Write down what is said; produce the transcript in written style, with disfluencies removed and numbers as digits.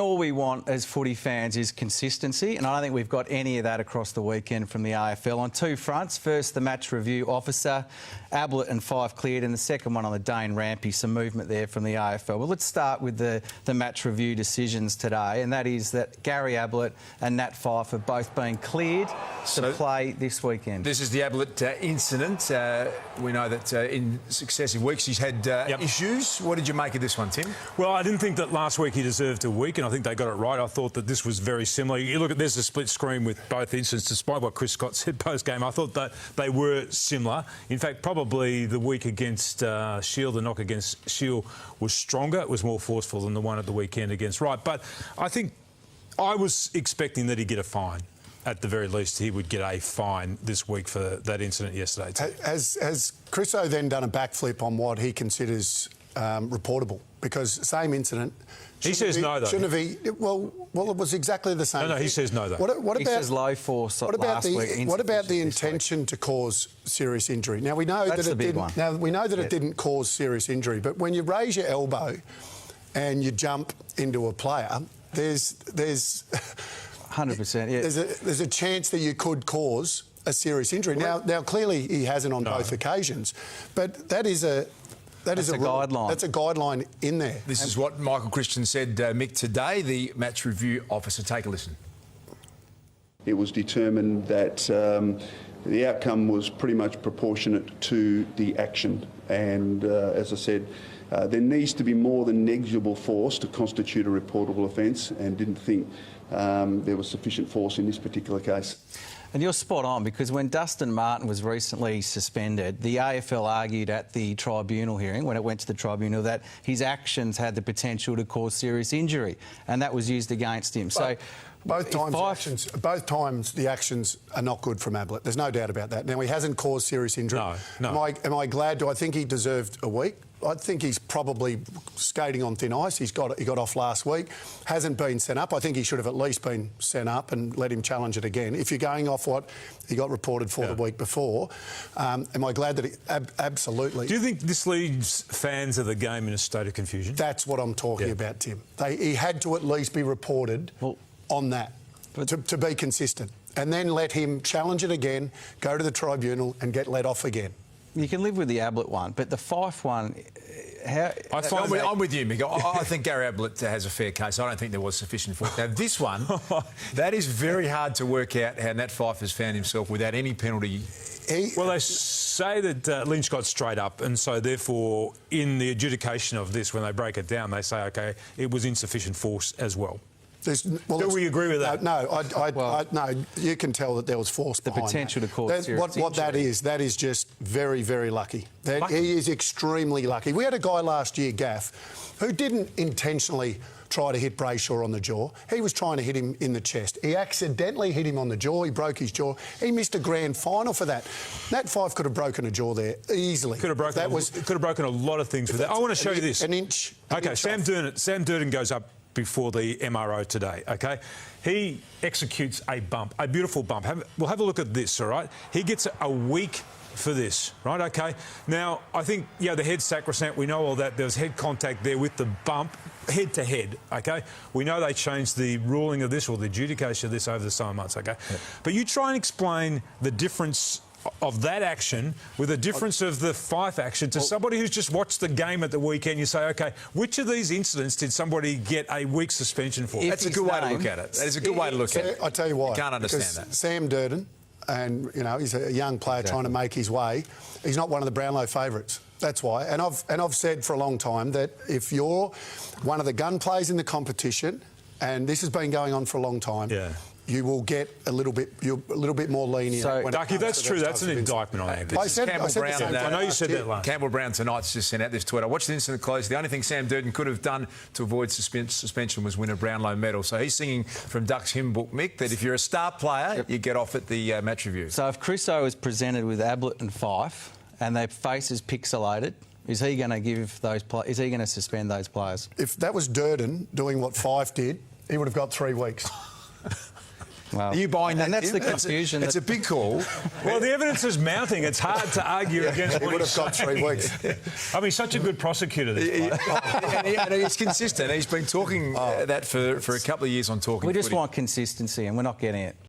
All we want as footy fans is consistency, and I don't think we've got any of that across the weekend from the AFL on two fronts. First, the match review officer, Ablett and Fyfe cleared, and the second one on the Dane Rampy, some movement there from the AFL. Well, let's start with the match review decisions today, and that is that Gary Ablett and Nat Fyfe have both been cleared to play this weekend. This is the Ablett incident. We know that in successive weeks he's had issues. What did you make of this one, Tim? Well, I didn't think that last week he deserved a week, and I think they got it right. I thought that this was very similar. You look at, there's a split screen with both incidents, despite what Chris Scott said post-game. I thought that they were similar. In fact, probably the week against Shield, the knock against Shield, was stronger. It was more forceful than the one at the weekend against Wright. But I think I was expecting that he'd get a fine. At the very least, he would get a fine this week for that incident yesterday. Has Chriso then done a backflip on what he considers reportable? Because same incident. He says no, though. Shouldn't have he? Well, it was exactly the same. No, he says no, though. What he about, says low force last week. What about the intention to cause serious injury? Now we know that it didn't. Now we know that it didn't cause serious injury, but when you raise your elbow and you jump into a player, there's 100%, yeah. There's a chance that you could cause a serious injury. Now clearly he hasn't on both occasions, but that's a guideline. That's a guideline in there. This is what Michael Christian said, Mick, today, the match review officer. Take a listen. It was determined that the outcome was pretty much proportionate to the action, and as I said, there needs to be more than negligible force to constitute a reportable offence, and didn't think there was sufficient force in this particular case. And you're spot on, because when Dustin Martin was recently suspended, the AFL argued at the tribunal hearing, when it went to the tribunal, that his actions had the potential to cause serious injury, and that was used against him. So both times the actions are not good from Ablett. There's no doubt about that. Now, he hasn't caused serious injury. No. Am I glad? Do I think he deserved a week? I think he's probably skating on thin ice. He got off last week, hasn't been sent up. I think he should have at least been sent up and let him challenge it again. If you're going off what he got reported for the week before, am I glad that he... absolutely. Do you think this leaves fans of the game in a state of confusion? That's what I'm talking about, Tim. He had to at least be reported on that to be consistent, and then let him challenge it again, go to the tribunal and get let off again. You can live with the Ablett one, but the Fyfe one... I'm with you, Mick. I think Gary Ablett has a fair case. I don't think there was sufficient force. Now, this one, that is very hard to work out how Nat Fyfe has found himself without any penalty. Well, they say that Lynch got straight up, and so therefore, in the adjudication of this, when they break it down, they say, OK, it was insufficient force as well. Do we agree with that? No, no, you can tell that there was force behind the potential to cause serious what that is just very, very lucky. He is extremely lucky. We had a guy last year, Gaff, who didn't intentionally try to hit Brayshaw on the jaw. He was trying to hit him in the chest. He accidentally hit him on the jaw. He broke his jaw. He missed a grand final for that. Nat Fyfe could have broken a jaw there easily. Could have broken a lot of things with that. I want to show you this. An inch. OK, Sam Durden goes up before the MRO today, OK? He executes a bump, a beautiful bump. We'll have a look at this, all right? He gets a week for this, right? OK. Now, I think, the head's sacrosanct. We know all that. There was head contact there with the bump, head to head, OK? We know they changed the ruling of this, or the adjudication of this, over the summer months, OK? Yeah. But you try and explain the difference of that action with the difference of the Fyfe action to somebody who's just watched the game at the weekend. You say, OK, which of these incidents did somebody get a week's suspension for? That's a good way to look at it. That is a good way to look at it. I tell you why. You can't understand that. Sam Durden, and, he's a young player trying to make his way. He's not one of the Brownlow favourites. That's why. And I've said for a long time that if you're one of the gun players in the competition, and this has been going on for a long time, you will get a little bit more lenient. So, Ducky, that's true. That's an indictment on him. I know you said that last. Campbell Brown tonight's just sent out this tweet. I watched the incident close. The only thing Sam Durden could have done to avoid suspension was win a Brownlow medal. So he's singing from Duck's hymn book, Mick, that if you're a star player, you get off at the match review. So if Chriso is presented with Ablett and Fyfe and their faces pixelated, is he going to give those? Is he going to suspend those players? If that was Durden doing what Fyfe did, he would have got 3 weeks. Well, Are you buying that? and that's the It's a- confusion. It's a big call. Well, the evidence is mounting. It's hard to argue against He what would he's have got saying. 3 weeks. I mean, such a good prosecutor, this bloke. and he's consistent. He's been talking that for a couple of years on Talking we just Footy. want consistency, and we're not getting it.